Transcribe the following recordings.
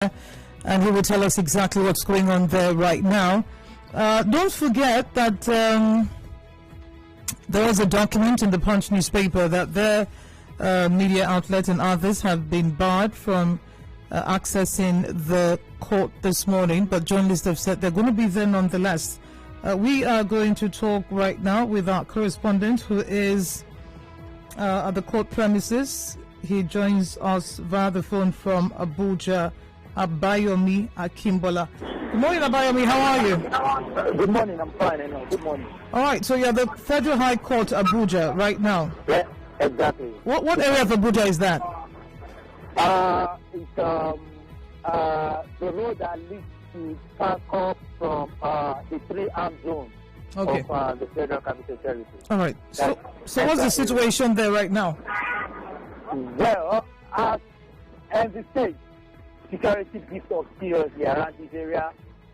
and he will tell us exactly what's going on there right now. Don't forget that there was a document in the Punch newspaper that their media outlet and others have been barred from accessing the court this morning, but journalists have said they're going to be there nonetheless. We are going to talk right now with our correspondent who is at the court premises. He joins us via the phone from Abuja, Abayomi Akimbola. Good morning, Abayomi. How are you? Good morning. I'm fine. Good morning. All right. So you're at the Federal High Court, Abuja, right now. Yeah, exactly. What area of Abuja is that? It's the road that leads to Park from the 3-arm zone of the Federal Capital Territory. All right. So what's the situation there right now? Well, as the state, security beefed up seriously around this area,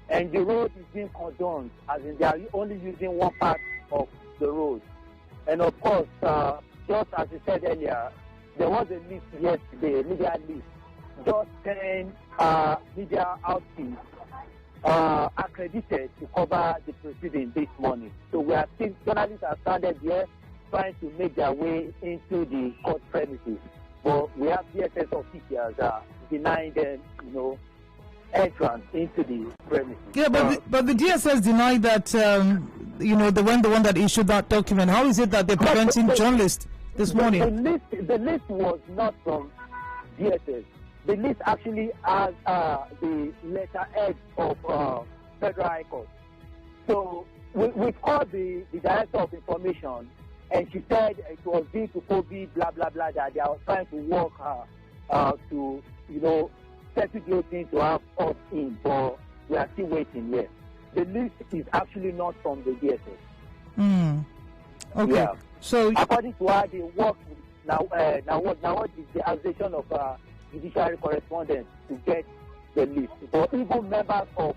and the road is being condoned, as in they are only using one part of the road. And of course, just as you said earlier, there was a list yesterday, a media list, just 10 media outfits accredited to cover the proceeding this morning. So we are seeing journalists are standing here trying to make their way into the court premises. But we have DSS officials denying them, entrance into the premises. Yeah, but the DSS denied that, the one that issued that document. How is it that they're preventing journalists this morning? The list was not from DSS. The list actually has the letterhead of Federal High Court. So we called the Director of Information, and she said it was due to COVID, blah, blah, blah, that they are trying to work to, settle those things to have us in, but we are still waiting here. The list is actually not from the DSS. Okay. Yeah. So according to her, they work with now what is the accusation of judiciary correspondence to get the list. But even members of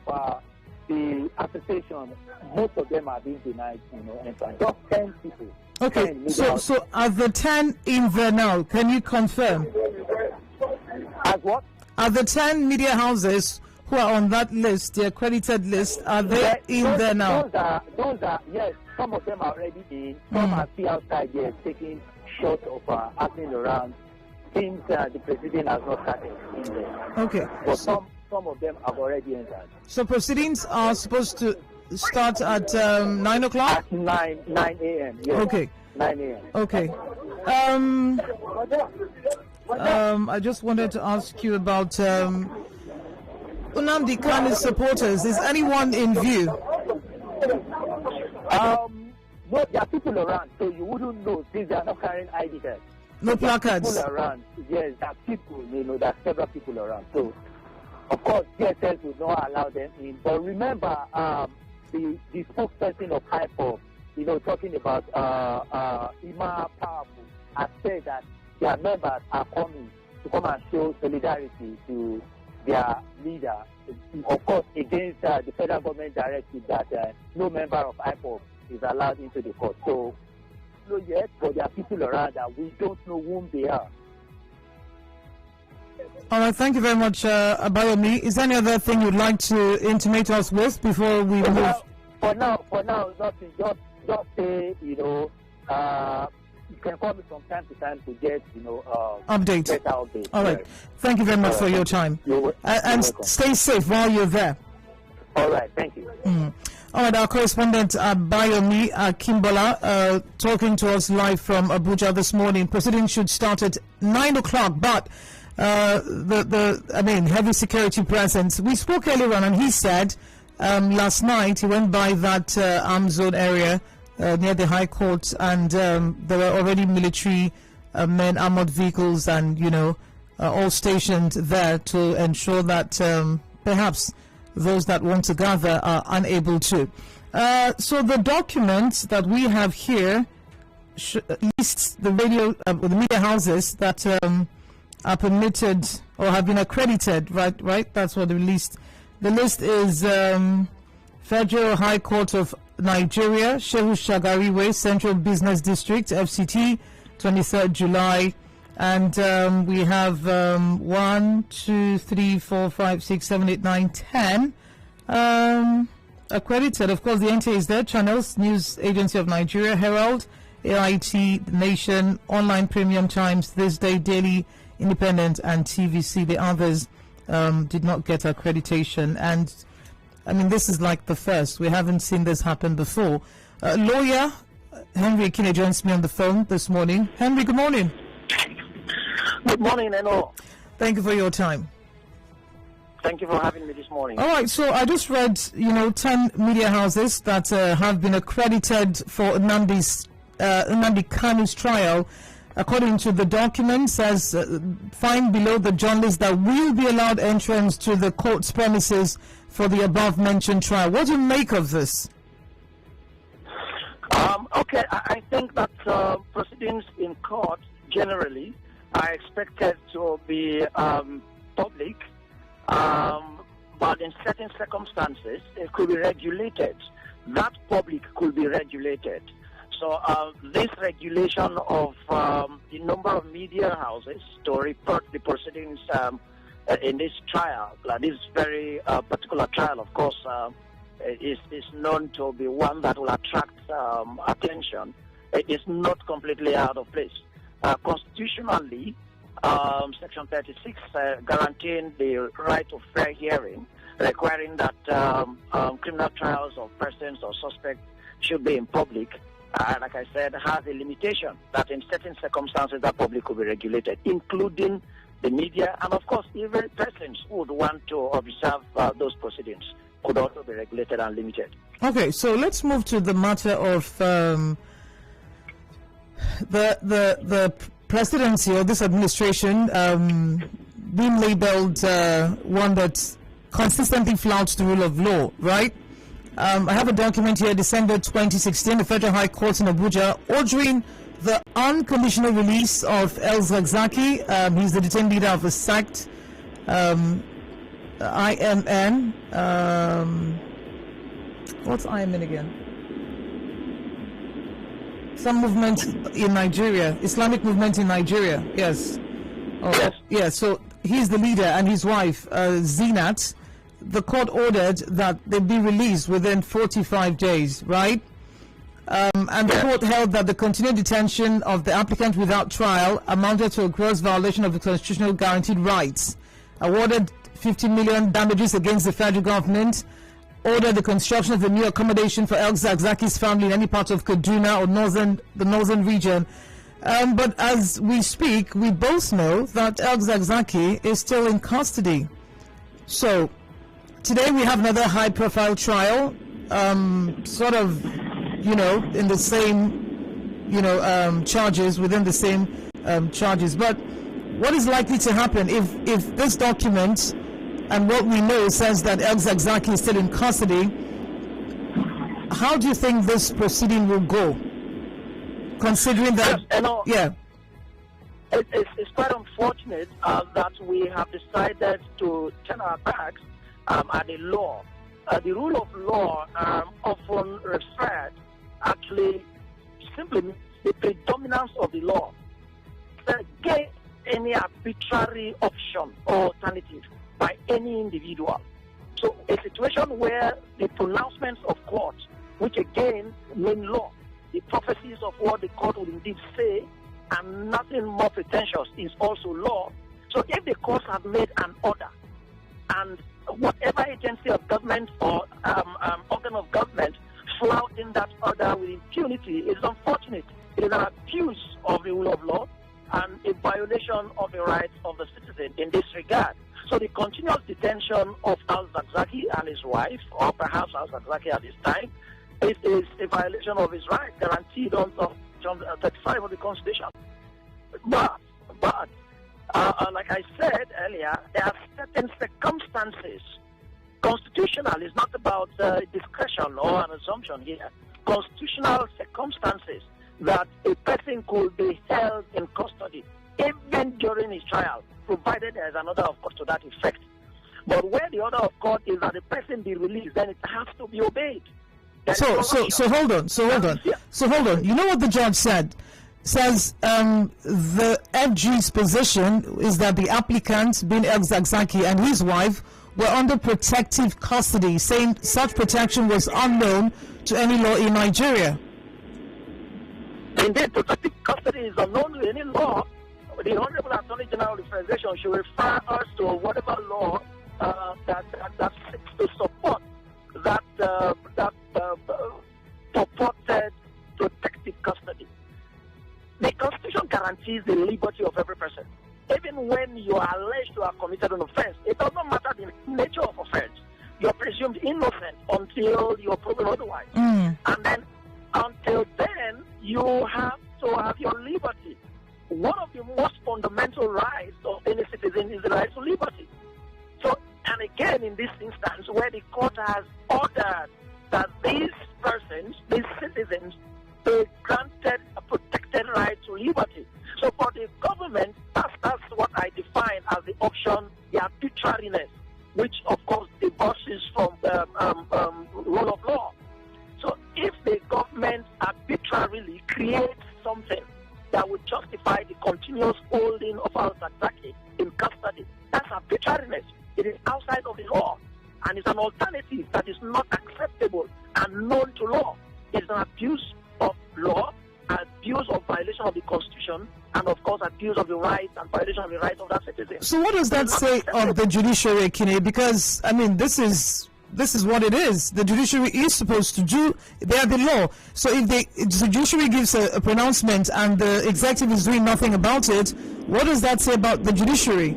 the association, most of them are being denied, entrance. Just 10 people. Okay, so are the 10 in there now? Can you confirm? As what? Are the 10 media houses who are on that list, the accredited list, are they there now? Those are, yes, some of them are already in. Some are still outside there taking shots of acting around since the president has not started in there. Okay. But some of them have already entered. So proceedings are supposed to start at 9 o'clock? At 9 a.m. Yes. Okay. 9 a.m. Okay. I just wanted to ask you about Nnamdi Kanu's supporters. Is anyone in view? No, there are people around, so you wouldn't know since they are not carrying ID cards. No placards? People around. Yes, there are people, there are several people around. So, of course, DSS would not allow them in. But remember, the spokesperson of IPOB, talking about Ima Powerful, has said that their members are coming to come and show solidarity to their leader, of course, against the federal government directive that no member of IPOB is allowed into the court. So, not yet, but there are people around that we don't know whom they are. All right, thank you very much, Abayomi. Is there any other thing you'd like to intimate us with before we move? For now, nothing. Just say, you can call me from time to time to get, update. Better update. All right. Thank you very much for your time. And stay safe while you're there. All right. Thank you. All right, our correspondent Abayomi Akimbola talking to us live from Abuja this morning. Proceedings should start at 9 o'clock, but heavy security presence. We spoke earlier on, and he said last night he went by that armed zone area near the High Court, and there were already military men, armored vehicles, and all stationed there to ensure that perhaps those that want to gather are unable to. So the document that we have here lists the media houses that are permitted or have been accredited, right? That's what the list. The list is Federal High Court of Nigeria, Shehu Shagari Way, Central Business District, FCT, 23rd July, And we have 1, 2, 3, 4, 5, 6, 7, 8, 9, 10 accredited. Of course, the NTA is there. Channels, News Agency of Nigeria, Herald, AIT, The Nation, Online Premium Times, This Day, Daily, Independent, and TVC. The others did not get accreditation. And, I mean, this is like the first. We haven't seen this happen before. Lawyer Henry Ekine joins me on the phone this morning. Henry, good morning. Good morning, Enoh. Thank you for your time. Thank you for having me this morning. All right, so I just read, 10 media houses that have been accredited for Nnamdi Kanu's trial. According to the document, says find below the journalists that will be allowed entrance to the court's premises for the above-mentioned trial. What do you make of this? Okay, I think that proceedings in court generally are expected to be public, but in certain circumstances it could be regulated. That public could be regulated. So this regulation of the number of media houses to report the proceedings in this trial, this very particular trial, of course, is known to be one that will attract attention. It is not completely out of place. Constitutionally, Section 36 guaranteeing the right to fair hearing, requiring that criminal trials of persons or suspects should be in public, like I said, has a limitation that in certain circumstances that public could be regulated, including the media, and of course even persons who would want to observe those proceedings could also be regulated and limited. Okay, so let's move to the matter of the presidency or this administration being labeled one that consistently flouts the rule of law, right? I have a document here, December 2016, the Federal High Court in Abuja ordering the unconditional release of El Zakzaky. He's the detained leader of the sacked IMN. What's IMN again? Some movement in Nigeria, Islamic movement in Nigeria. Yes. Oh, yes. Yeah. So he's the leader, and his wife, Zinat. The court ordered that they be released within 45 days, right? And the court held that the continued detention of the applicant without trial amounted to a gross violation of the constitutional guaranteed rights, awarded 50 million damages against the federal government, ordered the construction of a new accommodation for El Zakzaky's family in any part of Kaduna or the northern region. But as we speak, we both know that El Zakzaky is still in custody. So today we have another high-profile trial, sort of, in the same, charges, within the same charges. But what is likely to happen if this document and what we know says that El Zakzaky is still in custody? How do you think this proceeding will go? Considering that, it's quite unfortunate that we have decided to turn our backs at the law. The rule of law often referred actually simply means the predominance of the law against any arbitrary option or alternative by any individual. So a situation where the pronouncements of court, which again mean law, the prophecies of what the court will indeed say, and nothing more pretentious, is also law. So if the courts have made an order, and whatever agency of government or organ of government flouting that order with impunity, is unfortunate. It is an abuse of the rule of law and a violation of the rights of the citizen in this regard. So the continuous detention of El Zakzaky and his wife, or perhaps El Zakzaky at this time, is a violation of his rights guaranteed under Section 35 of the Constitution. But like I said earlier, there are certain circumstances. Constitutional is not about discretion or an assumption here. Constitutional circumstances that a person could be held in custody even during his trial, provided there is an order of court to that effect. But where the order of court is that the person be released, then it has to be obeyed. So hold on. You know what the judge said? says the FG's position is that the applicant, being El Zakzaki, and his wife were under protective custody, saying such protection was unknown to any law in Nigeria. Indeed, protective custody is unknown to any law. The Honorable Attorney General Representation should refer us to whatever law that seeks to support that purported protective custody. The Constitution guarantees the liberty of every person. Even when you are alleged to have committed an offense, it does not matter the nature of offense. You're presumed innocent until you're proven otherwise. And then, until then, you have to have your liberty. One of the most fundamental rights of any citizen is the right to liberty. So, and again, in this instance, where the court has ordered that these persons, these citizens, be granted a protected right to liberty. So for the government, that's what I define as the option, the arbitrariness, which of course divorces from rule of law. So if the government arbitrarily creates something that would justify the continuous holding of our Zakzaki in custody, that's arbitrariness. It is outside of the law, and it's an alternative that is not acceptable and known to law. It's an abuse of law, abuse of violation of the Constitution, and of course abuse of the rights and violation of the rights of that citizen. So what does that say of the judiciary, Ekine? Because, I mean, this is what it is. The judiciary is supposed to do, they are the law. So if the judiciary gives a pronouncement and the executive is doing nothing about it, what does that say about the judiciary?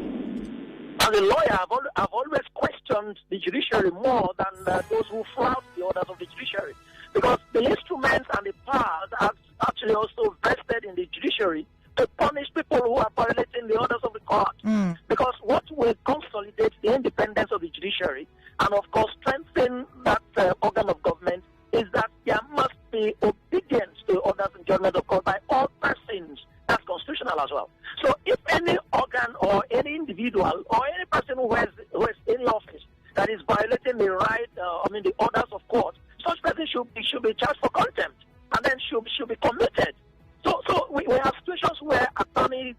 As a lawyer, I've always questioned the judiciary more than those who flout the orders of the judiciary. Because the instruments and the powers are actually also vested in the judiciary to punish people who are violating the orders of the court. Because what will consolidate the independence of the judiciary and, of course, strengthen that organ of government is that there must be obedience to orders and judgment of court by all persons. That's constitutional as well. So if any organ or any individual or any person who has any office that is violating the right, the orders of court, such person should be charged for contempt and then should be committed. So we have situations where the Attorney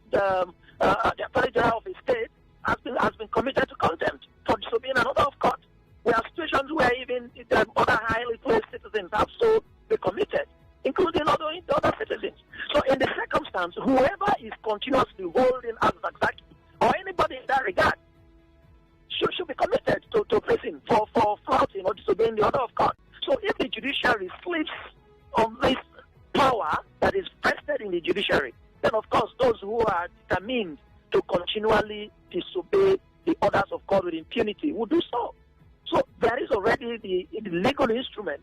General of the state has been committed to contempt for disobeying an order of court. We have situations where even the other highly placed citizens have so been committed, including other citizens. So in the circumstance, whoever is continuously holding as Zakzaki or anybody in that regard should be committed to prison for flouting or disobeying the order of court. So if the judiciary sleeps on this power that is vested in the judiciary, then of course those who are determined to continually disobey the orders of court with impunity will do so. So there is already the legal instrument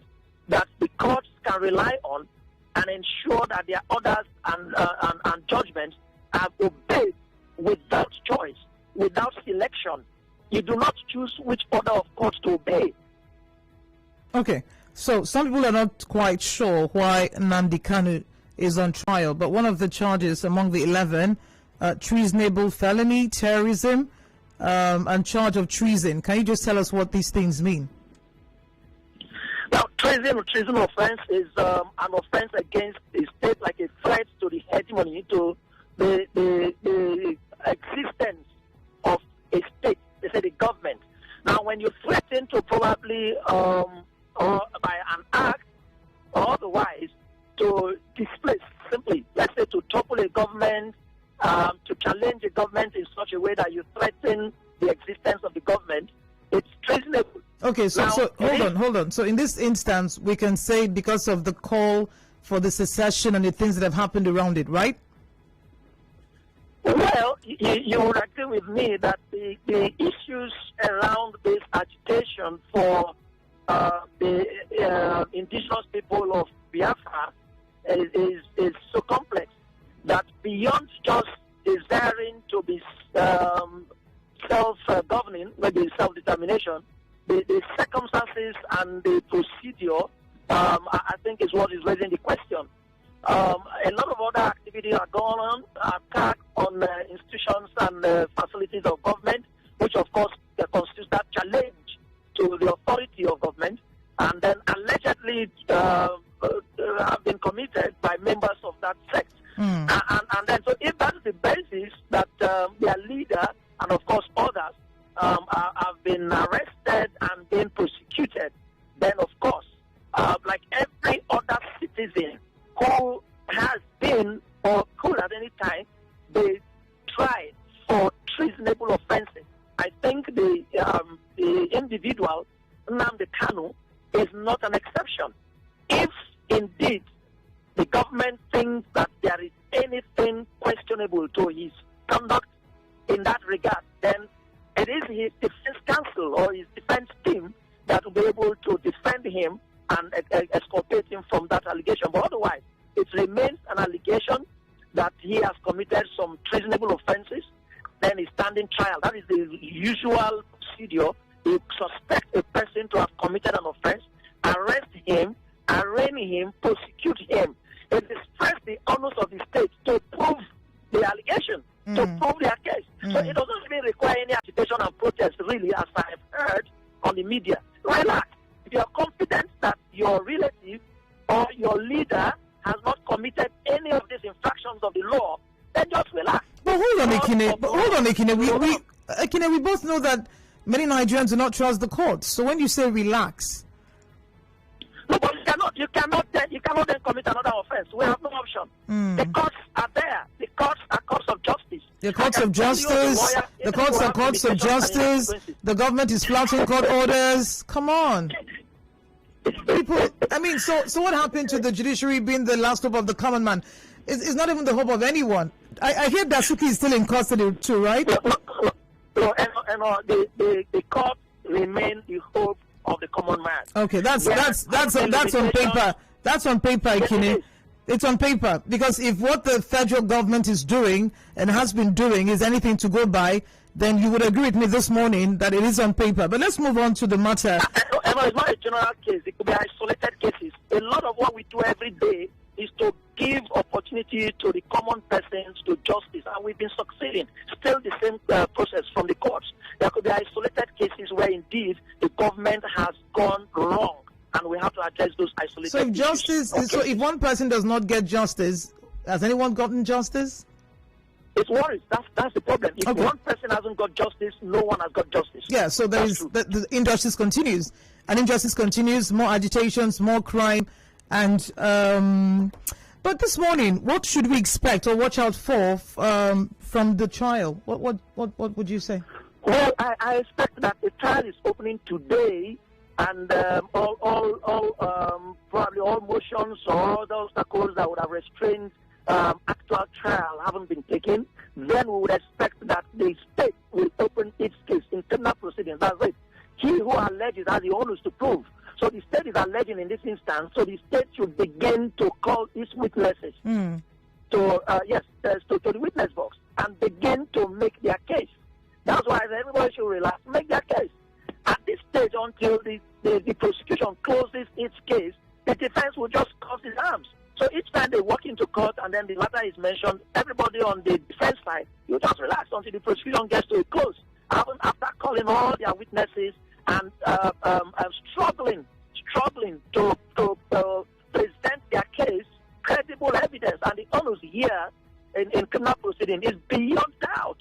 that the courts can rely on and ensure that their orders and judgments are obeyed without choice, without selection. You do not choose which order of court to obey. Okay, so some people are not quite sure why Nnamdi Kanu is on trial, but one of the charges among the 11, treasonable felony, terrorism, and charge of treason. Can you just tell us what these things mean? Now, treason offense is an offense against the state, like a threat to the hegemony, to the existence of a state, they say the government. Now, when you threaten to probably, or by an act or otherwise, to displace, simply, let's say to topple a government, to challenge a government in such a way that you threaten the existence of the government, it's treasonable. Okay, so hold on. So in this instance, we can say because of the call for the secession and the things that have happened around it, right? Well, you would agree with me that the issues around this agitation for the indigenous people of Biafra is so complex that beyond just desiring to be self-governing, maybe self-determination, the circumstances and the procedure, I think, is what is raising the question. A lot of other activities are going on, attack on institutions and facilities of government, which of course constitutes that challenge to the authority of government, and then allegedly have been committed by members of that sect. individual, Nnamdi Kanu, is not an exception. If indeed the government thinks that there is anything questionable to his conduct in that regard, then it is his defense counsel or his defense team that will be able to defend him and exculpate him from that allegation. But otherwise, it remains an allegation that he has committed some treasonable offenses, then he's standing trial. That is the usual procedure. You suspect a person to have committed an offense, arrest him, arraign him, prosecute him. It is first the onus of the state to prove the allegation, to prove their case. So it doesn't even require any agitation and protest, really, as I have heard on the media. Relax. If you are confident that your relative or your leader has not committed any of these infractions of the law, then just relax. But hold on, Ekine. We both know that many Nigerians do not trust the courts. So when you say relax, no, but you cannot then commit another offense. We have no option. The courts are there. The courts are courts of justice. The courts of justice. The courts are courts of justice. The government is flouting court orders. Come on. People, so what happened to the judiciary being the last hope of the common man? It's not even the hope of anyone. I hear Dasuki is still in custody too, right? No, the court remain the hope of the common man. Okay, that's on paper. That's on paper, Ekine. It's on paper, because if what the federal government is doing and has been doing is anything to go by, then you would agree with me this morning that it is on paper. But let's move on to the matter. It's not a general case. It could be isolated cases. A lot of what we do every day is to give opportunity to the common persons to justice, and we've been succeeding. Still the same process from the courts. There could be isolated cases where indeed the government has gone wrong, and we have to address those isolated cases. So if one person does not get justice, has anyone gotten justice? It worries. That's the problem. If one person hasn't got justice, no one has got justice. Yeah, so there is the injustice continues. And injustice continues, more agitations, more crime. And but this morning, what should we expect or watch out for from the trial? What would you say? Well, I expect that the trial is opening today, and probably all motions or other obstacles that would have restrained actual trial haven't been taken. Then we would expect that the state will open its case in criminal proceedings. That's it. He who alleges has the onus to prove. So the state is alleging in this instance. So the state should begin to call its witnesses to the witness box and begin to make their case. That's why everybody should relax, make their case. At this stage, until the prosecution closes its case, the defense will just cross its arms. So each time they walk into court and then the matter is mentioned, everybody on the defense side, you just relax until the prosecution gets to a close. After calling all their witnesses and struggling to present their case, credible evidence, and the onus here in criminal proceeding is beyond doubt,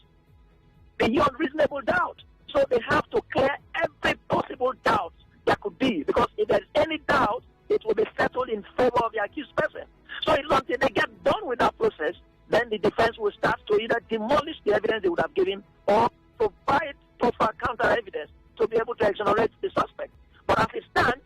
beyond reasonable doubt. So they have to clear every possible doubt there could be, because if there's any doubt, it will be settled in favor of the accused person. So until they get done with that process, then the defense will start to either demolish the evidence they would have given or provide proper counter evidence to be able to exonerate the suspect. But as it stands,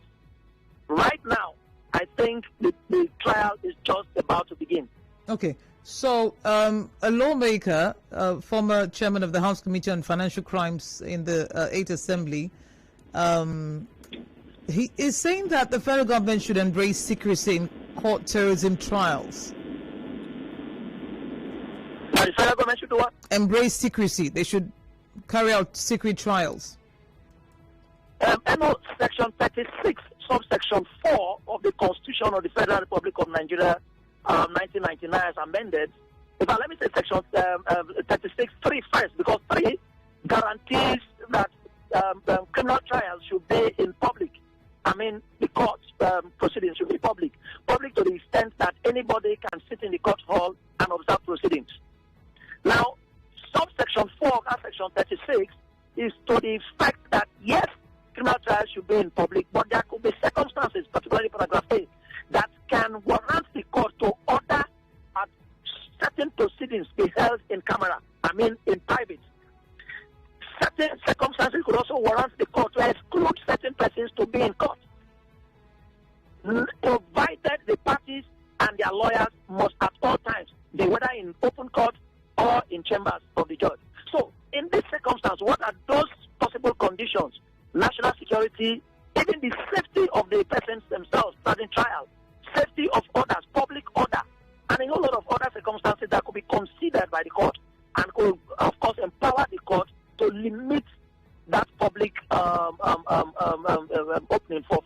right now, I think the trial is just about to begin. Okay. So a lawmaker, former chairman of the House Committee on Financial Crimes in the 8th Assembly, he is saying that the federal government should embrace secrecy in court terrorism trials. The federal government should do what? Embrace secrecy. They should carry out secret trials. Enoh Section 36, subsection 4 of the Constitution of the Federal Republic of Nigeria, 1999, as amended. But let me say Section 36, 3 first, because 3 guarantees that criminal trials should be in public. I mean, the court proceedings should be public. Public to the extent that anybody can sit in the court hall and observe proceedings. Now, subsection 4 of that Section 36 is to the effect that, yes, criminal trials should be in public, but there could be circumstances, particularly paragraph 8, that can warrant the court to order that certain proceedings be held in private. Certain circumstances could also warrant the court to national security, even the safety of the persons themselves starting trial, safety of others, public order, and a whole lot of other circumstances that could be considered by the court and could, of course, empower the court to limit that public opening for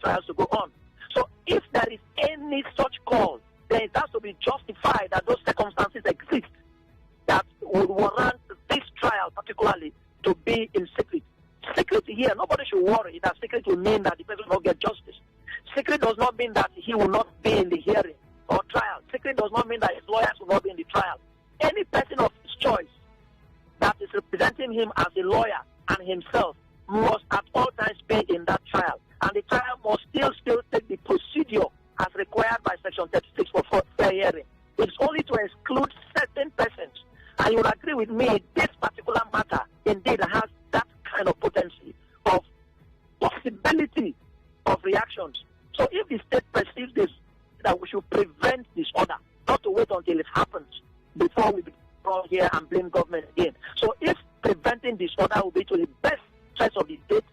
trials to go on. So if there is any such call, then it has to be justified that those circumstances exist that would warrant this trial particularly to be in secret. Secret here, nobody should worry that secret will mean that the person will not get justice. Secret does not mean that he will not be in the hearing or trial. Secret does not mean that his lawyers will not be in the trial. Any person of his choice that is representing him as a lawyer and himself must at all times be in that trial. And the trial must still take the procedure as required by Section 36 for fair hearing. It's only to exclude certain persons. And you will agree with me, this particular matter indeed has that kind of potency of possibility of reactions. So if the state perceives this, that we should prevent disorder, not to wait until it happens before we come here and blame government again. So if preventing disorder will be to the best interest of the state,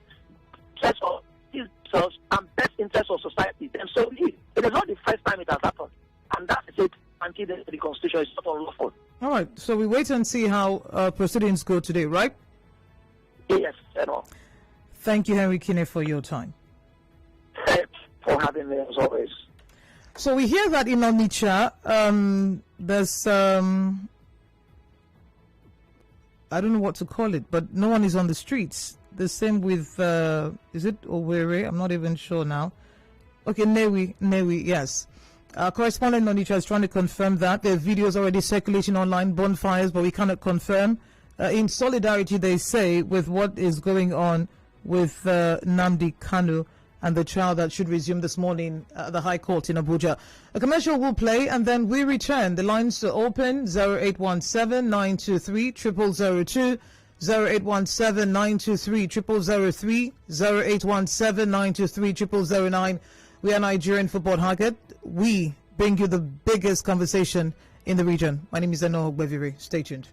interest of themselves, and best interest of society, then so it is not the first time it has happened. And that is it. Until the Constitution is not unlawful. All right. So we wait and see how proceedings go today, right? Yes, Enoh. Thank you, Henry Ekine, for your time. Thanks for having me as always. So we hear that in Onitsha, there's I don't know what to call it, but no one is on the streets. The same with is it Owerri? I'm not even sure now. Okay, Newi, yes. Correspondent Onitsha is trying to confirm that. There are videos already circulating online, bonfires, but we cannot confirm. In solidarity, they say, with what is going on with Nnamdi Kanu and the trial that should resume this morning at the High Court in Abuja. A commercial will play and then we return. The lines are open, 0817-923-0002, 0817-923-0003, 0817-923-0009. We are Nigerian Football Target. We bring you the biggest conversation in the region. My name is Enoh Enigma. Stay tuned.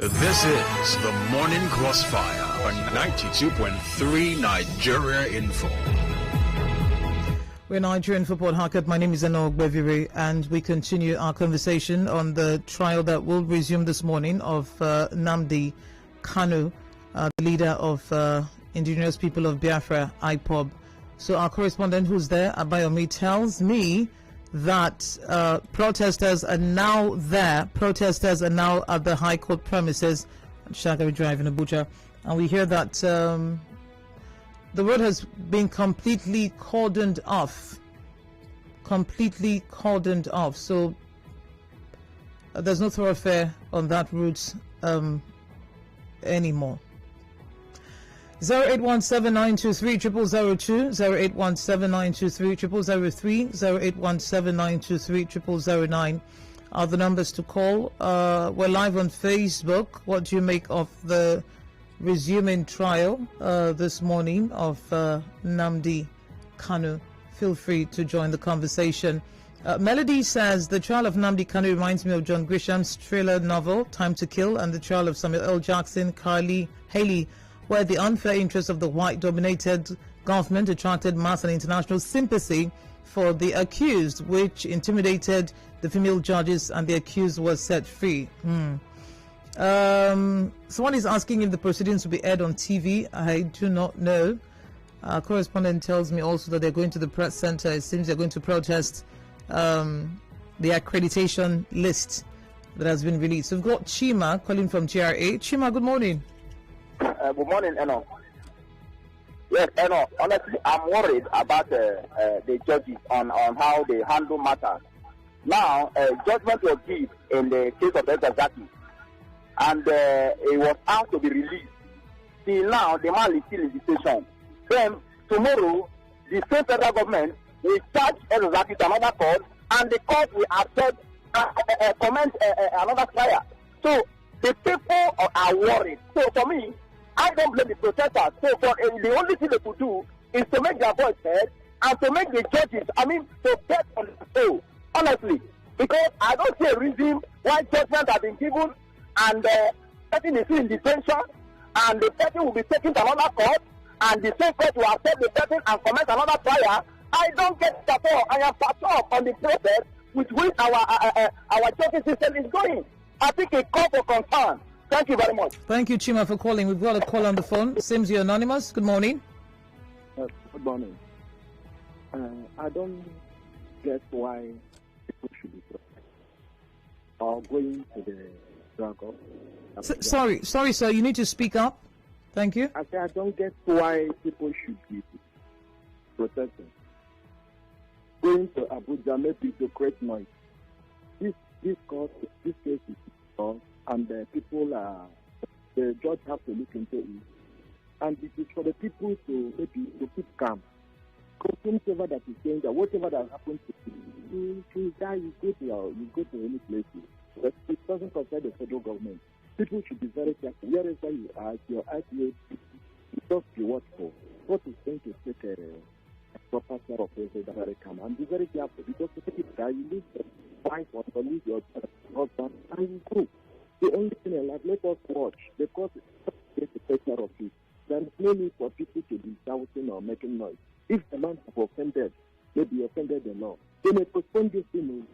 This is the Morning Crossfire on 92.3 Nigeria Info. We're Nigerian for Port Harcourt. My name is Enoh Enigma, and we continue our conversation on the trial that will resume this morning of Nnamdi Kanu, the leader of Indigenous People of Biafra, IPOB. So our correspondent who's there, Abayomi, tells me that protesters are now there. Protesters are now at the High Court premises at Shagari Drive in Abuja. And we hear that the road has been completely cordoned off. Completely cordoned off. So there's no thoroughfare on that route anymore. 08179230002, 08179230003, 08179230009 are the numbers to call. We're live on Facebook. What do you make of the resuming trial this morning of Nnamdi Kanu? Feel free to join the conversation. Melody says the trial of Nnamdi Kanu reminds me of John Grisham's thriller novel Time to Kill and the trial of Samuel L. Jackson, Carly Haley, where the unfair interests of the white-dominated government attracted mass and international sympathy for the accused, which intimidated the female judges, and the accused was set free. Someone is asking if the proceedings will be aired on TV. I do not know. Our correspondent tells me also that they're going to the press center. It seems they're going to protest the accreditation list that has been released. So we've got Chima calling from GRA. Chima, good morning. Good morning, Enoh. Yes, Enoh, honestly, I'm worried about the judges on how they handle matters. Now, judgment was given in the case of Zaki, and it was asked to be released. Till now, the man is still in the station. Then, tomorrow, the state federal government will charge Zaki to another court, and the court will accept comment another trial. So, the people are worried. So, for me, I don't blame the protesters. So the only thing they could do is to make their voice heard and to make the judges, to get on the show, honestly. Because I don't see a reason why judgment has been given and the person is still in detention and the person will be taken to another court and the same court will accept the person and commence another trial. I don't get it at all. I am perturbed on the process with which our justice system is going. I think a call for concern. Thank you very much. Thank you, Chima, for calling. We've got a call on the phone. Seems you're anonymous. Good morning. Good morning. I don't get why people should be or going to the struggle. Sorry, sir. You need to speak up. Thank you. I don't get why people should be protesting. Going to Abuja maybe to create noise. This case is wrong. And the judge have to look into it. And it is for the people to keep calm. Whatever that is saying that whatever that happens to you, you die, you go to any place. But it doesn't concern the federal government. People should be very careful. Wherever you are, your IPA, you just be watchful. What is going to take a proper care of it very calm. And be very careful because if you die, you lose your wife or lose your husband, and you go. The only thing in life, let us watch, because it's to take care of it. There is no need for people to be shouting or making noise. If the man is offended, maybe offended the law, they may postpone this thing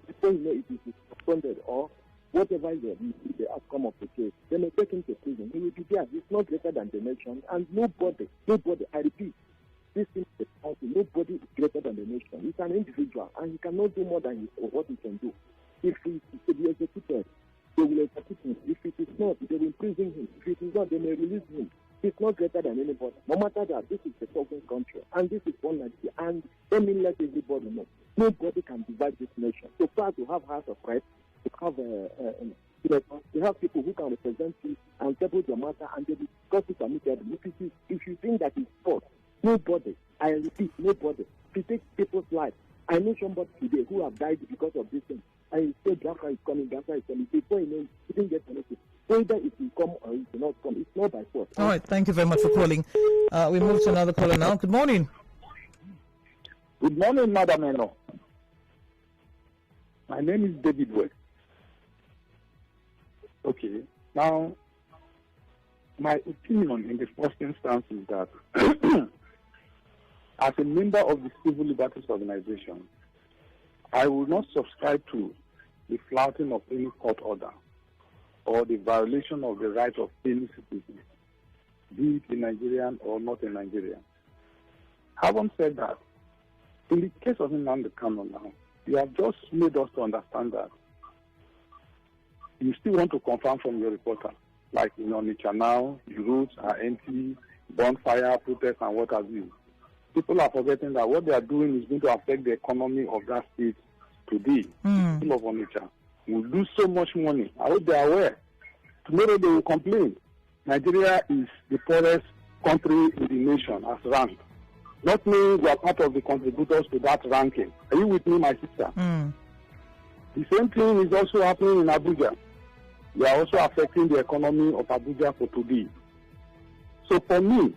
before you know it is suspended or whatever the outcome of the case. They may take him to prison. He will be there. It's not greater than the nation, and nobody, I repeat, this thing is counting. Nobody is greater than the nation. He's an individual, and he cannot do more than what he can do. If he is to be executed, they will execute him. If it is not, they will imprison him. If it is not, they may release him. He's not greater than anybody. No matter that, this is a sovereign country, and this is one Nigeria, and let me let everybody know. Nobody can divide this nation. So far, to have House of Rights, to have you have people who can represent you and settle your matter, and they discuss it amicably. If you think that it's false, nobody, I repeat, nobody, to take people's lives. I know somebody today who have died because of this thing. And he said, Biafra is coming. Before you know, he didn't get anything. Either it will come or it will not come. It's not by force. All right, thank you very much for calling. We move to another caller now. Good morning. Good morning, Madam Enoh. My name is David West. Okay. Now, my opinion in the first instance is that as a member of the Civil Liberties Organization, I will not subscribe to the flouting of any court order or the violation of the right of any citizen, be it a Nigerian or not a Nigerian. Having said that, in the case of Nnamdi Kanu now, you have just made us to understand that you still want to confirm from your reporter, like in Onitsha now, the roads are empty, bonfire, protest, and what have you. People are forgetting that what they are doing is going to affect the economy of that state today. People of Onitsha will lose so much money. I hope they are aware. Tomorrow they will complain. Nigeria is the poorest country in the nation as ranked. Not meaning we are part of the contributors to that ranking. Are you with me, my sister? The same thing is also happening in Abuja. They are also affecting the economy of Abuja for today. So for me,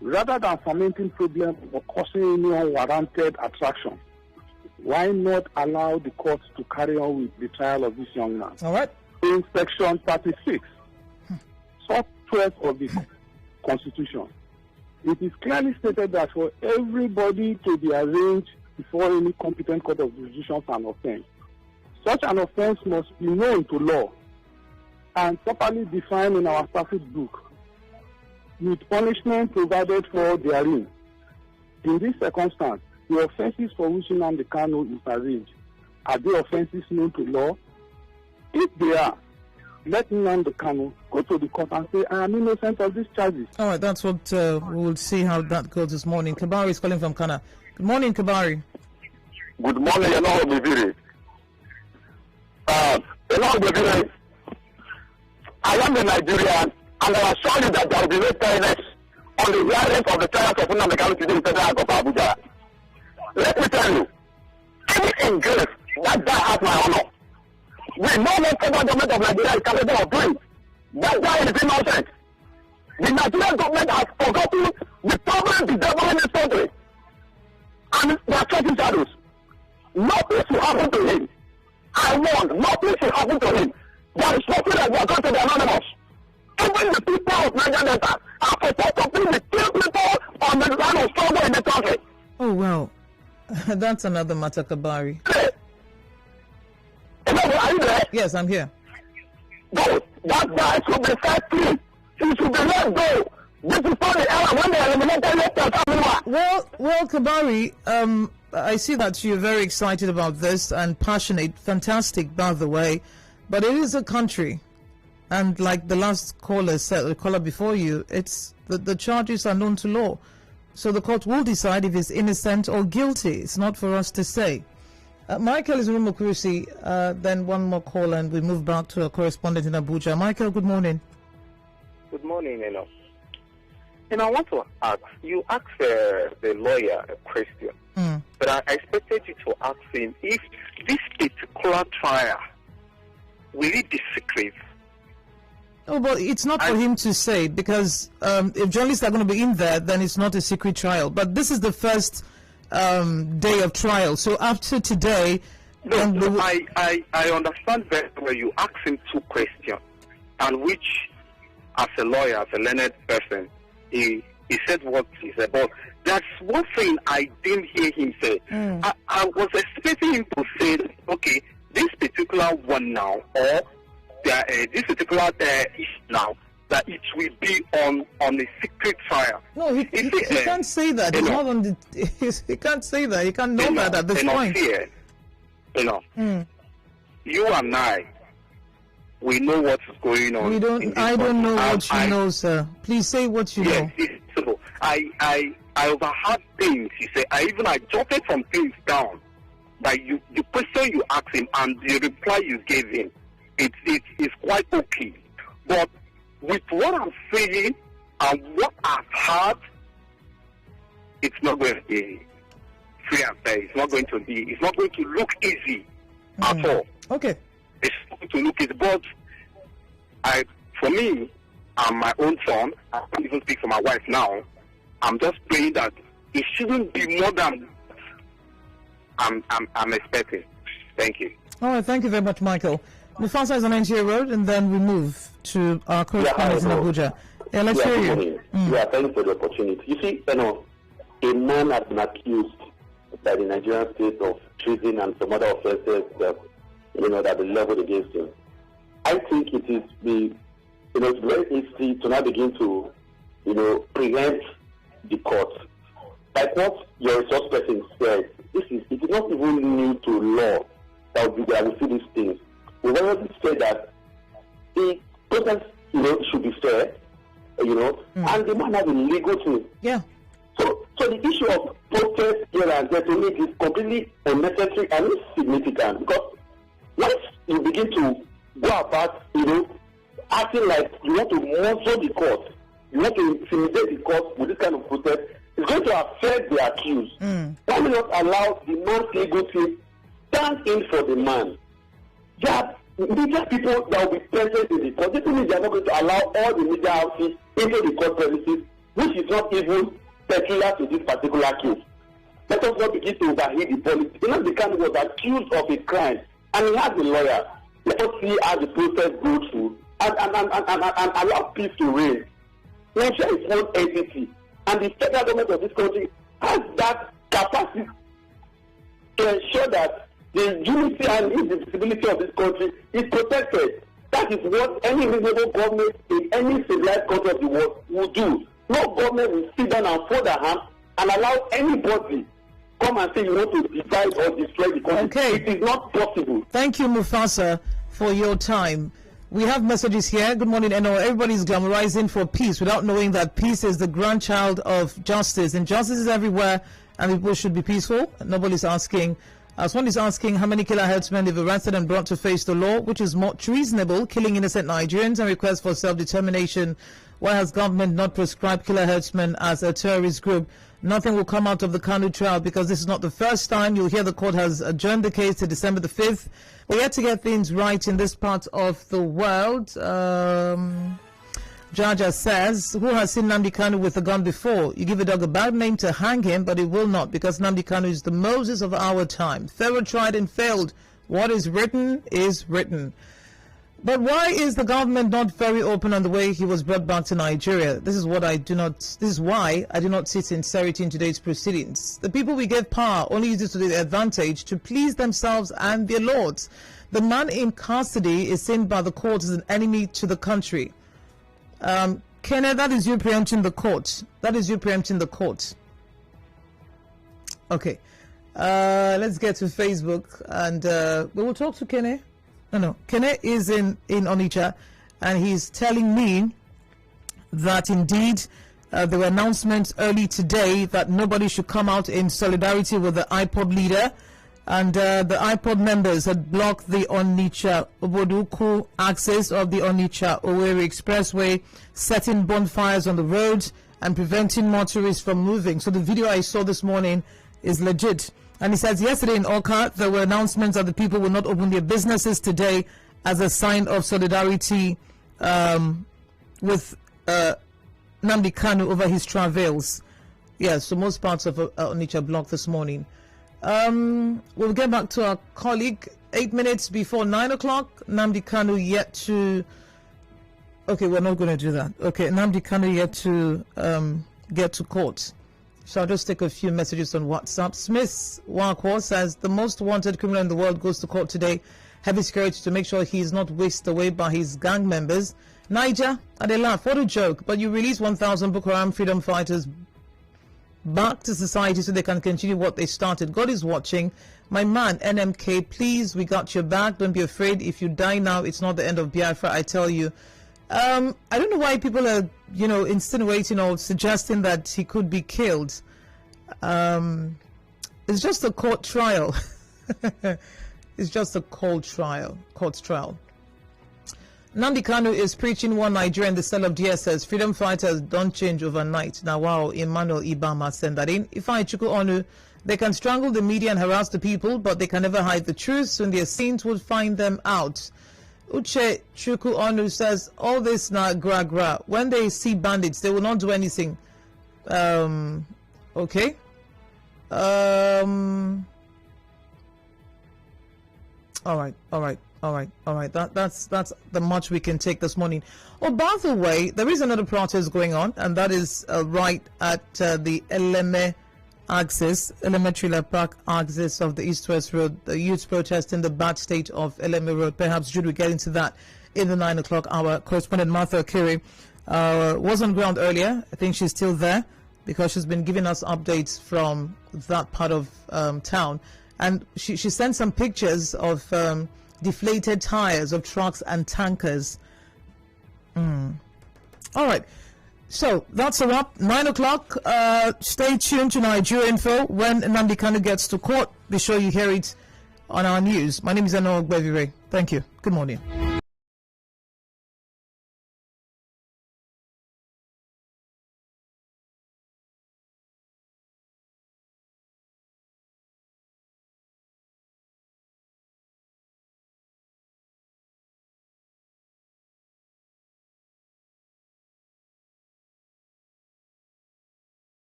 rather than fermenting problems or causing any unwarranted attraction, why not allow the courts to carry on with the trial of this young man? All right. In Section 36, sub 12 of the Constitution, it is clearly stated that for everybody to be arraigned before any competent court of jurisdiction for an offense, such an offense must be known to law and properly defined in our statute book, with punishment provided for therein. In this circumstance, the offences for which Nnamdi Kanu is arraigned, are they offences known to law? If they are, let Nnamdi Kanu go to the court and say, I am innocent of these charges. All right, that's what we will see how that goes this morning. Kabari is calling from Kana. Good morning, Kabari. Good morning, Enoh Enigma. Enoh Enigma, I am a Nigerian, and I assure you that there will be no fairness on the hearings of the trials of Nnamdi Kanu today in the Federal Court of Abuja. Let me tell you, any injustice that has my honor. We know what federal government of Nigeria is capable of doing. That guy is innocent. The Nigerian government has forgotten the problem is developing in this country. And they are chasing shadows. Nothing should happen to him. I want nothing should happen to him. There is nothing that we are going to be anonymous. Even the people of Nigeria Delta are supposed to be the few people on the line of struggle in the country. Oh, well, that's another matter, Kabari. Are you there? Yes, I'm here. Go. That guy should be set free. He should be let go. This is not the era when they eliminated left. Well, Kabari, I see that you're very excited about this and passionate. Fantastic, by the way. But it is a country. And like the last caller said, the caller before you, it's the charges are known to law. So the court will decide if he's innocent or guilty. It's not for us to say. Michael is in Mukurusi, then one more call and we move back to a correspondent in Abuja. Michael, good morning. Good morning, Enoh. And I want to ask, you asked the lawyer a question, but I expected you to ask him if this particular trial, will it be secret? Oh, but it's not for him to say, because if journalists are going to be in there, then it's not a secret trial. But this is the first day of trial. So after today... I understand very well. You asked him two questions, and which, as a lawyer, as a learned person, he said what he said. But that's one thing I didn't hear him say. I was expecting him to say, okay, this particular one now, or this particular issue now, that it will be on a secret trial. No, he can't say that. It's not on the. He can't say that. He can't know that at this point. You and I, we know what's going on. We don't. I don't know what you know, sir. Please say what you know. Yes, so I overheard things. He said. I jotted some things down. That the question you asked him and the reply you gave him, it's quite okay. But with what I'm saying and what I've heard, it's not going to be free and fair. It's not going to look easy at all. Okay. It's not going to look easy. But for me, and my own son, I can't even speak for my wife now, I'm just praying that it shouldn't be more than I'm expecting. Thank you. All right, thank you very much, Michael. Mufasa is on NGA Road, and then we move to our correspondent in Abuja. Yeah, let's hear you. Yeah, thanks for the opportunity. You see, a man has been accused by the Nigerian state of treason and some other offences that, that have been leveled against him. I think it is it's very easy to now begin to, preempt the court. Like what your resource person said, it is not even new to law that we see these things. We already said that the process, should be fair, and the man has a legal team. Yeah. So the issue of protest here and there to me is completely unnecessary and insignificant, because once you begin to go about, acting like you want to muzzle the court, you want to intimidate the court with this kind of protest, it's going to affect the accused. Why not allow the man's legal team stand in for the man? There are media people that will be present in the court. This means they are not going to allow all the media houses into the court premises, which is not even peculiar to this particular case. Let us not begin to overheat the politics. Nnamdi Kanu was accused of a crime, and he has a lawyer. Let us see how the process goes through and allow peace to reign. Nigeria is one entity, and the federal government of this country has that capacity to ensure that the unity and indivisibility of this country is protected. That is what any reasonable government in any civilized country of the world will do. No government will sit down and fold their hands and allow anybody come and say you want to divide or destroy the country. Okay. It is not possible. Thank you, Mufasa, for your time. We have messages here. Good morning, Enoh. Everybody's glamorizing for peace without knowing that peace is the grandchild of justice. And justice is everywhere, and people should be peaceful. Nobody's asking. Someone is asking how many killer herdsmen they've arrested and brought to face the law, which is more treasonable, killing innocent Nigerians and request for self-determination. Why has government not prescribed killer herdsmen as a terrorist group? Nothing will come out of the Kanu trial, because this is not the first time. You'll hear the court has adjourned the case to December the 5th. We're yet to get things right in this part of the world. Jaja says, who has seen Nnamdi Kanu with a gun before? You give a dog a bad name to hang him, but it will not, because Nnamdi Kanu is the Moses of our time. Pharaoh tried and failed. What is written is written. But why is the government not very open on the way he was brought back to Nigeria? This is why I do not see sincerity in today's proceedings. The people we gave power only use it to their advantage to please themselves and their lords. The man in custody is seen by the court as an enemy to the country. Ekine, that is you preempting the court. That is you preempting the court. Okay. Let's get to Facebook, and we will talk to Ekine. No. Ekine is in Onitsha, and he's telling me that indeed there were announcements early today that nobody should come out in solidarity with the IPOD leader, and the IPOD members had blocked the Onitsha Oboduku access of the Onitsha Owerri Expressway, setting bonfires on the road and preventing motorists from moving. So the video I saw this morning is legit. And he says yesterday in Oka, there were announcements that the people will not open their businesses today as a sign of solidarity with Nnamdi Kanu over his travails. Yes, so most parts of Onitsha blocked this morning. We'll get back to our colleague. 8 minutes before 9 o'clock, Nnamdi Kanu yet to... Okay, we're not going to do that. Okay, Nnamdi Kanu yet to get to court. So I'll just take a few messages on WhatsApp. Smith Wakwa says, the most wanted criminal in the world goes to court today. Heavy security to make sure he is not whisked away by his gang members. Niger, and they laugh. What a joke. But you release 1,000 Boko Haram freedom fighters back to society so they can continue what they started. God is watching. My man, NMK, please, we got your back. Don't be afraid. If you die now, it's not the end of Biafra, I tell you. I don't know why people are, insinuating or suggesting that he could be killed. It's just a court trial. It's just a court trial. Nnamdi Kanu is preaching one Nigeria in the cell of DSS. Freedom fighters don't change overnight. Now, wow, Emmanuel Ibama sent that in. If I Chuku Onu, they can strangle the media and harass the people, but they can never hide the truth. Soon their sins will find them out. Uche Chuku Onu says, all this now gra. When they see bandits, they will not do anything. Okay. All right. All right. That's the much we can take this morning. Oh, by the way, there is another protest going on, and that is right at the Eleme axis, Eleme Trailer Park axis of the East-West Road. The youths protesting the bad state of Eleme Road. Perhaps Jude will get into that in the 9 o'clock hour. Correspondent Martha Okiri was on ground earlier. I think she's still there because she's been giving us updates from that part of town. And she sent some pictures of deflated tires of trucks and tankers. All right. So that's a wrap. 9 o'clock. Stay tuned to Nigeria Info. When Nnamdi Kanu gets to court, be sure you hear it on our news. My name is Enoh Enigma. Thank you. Good morning.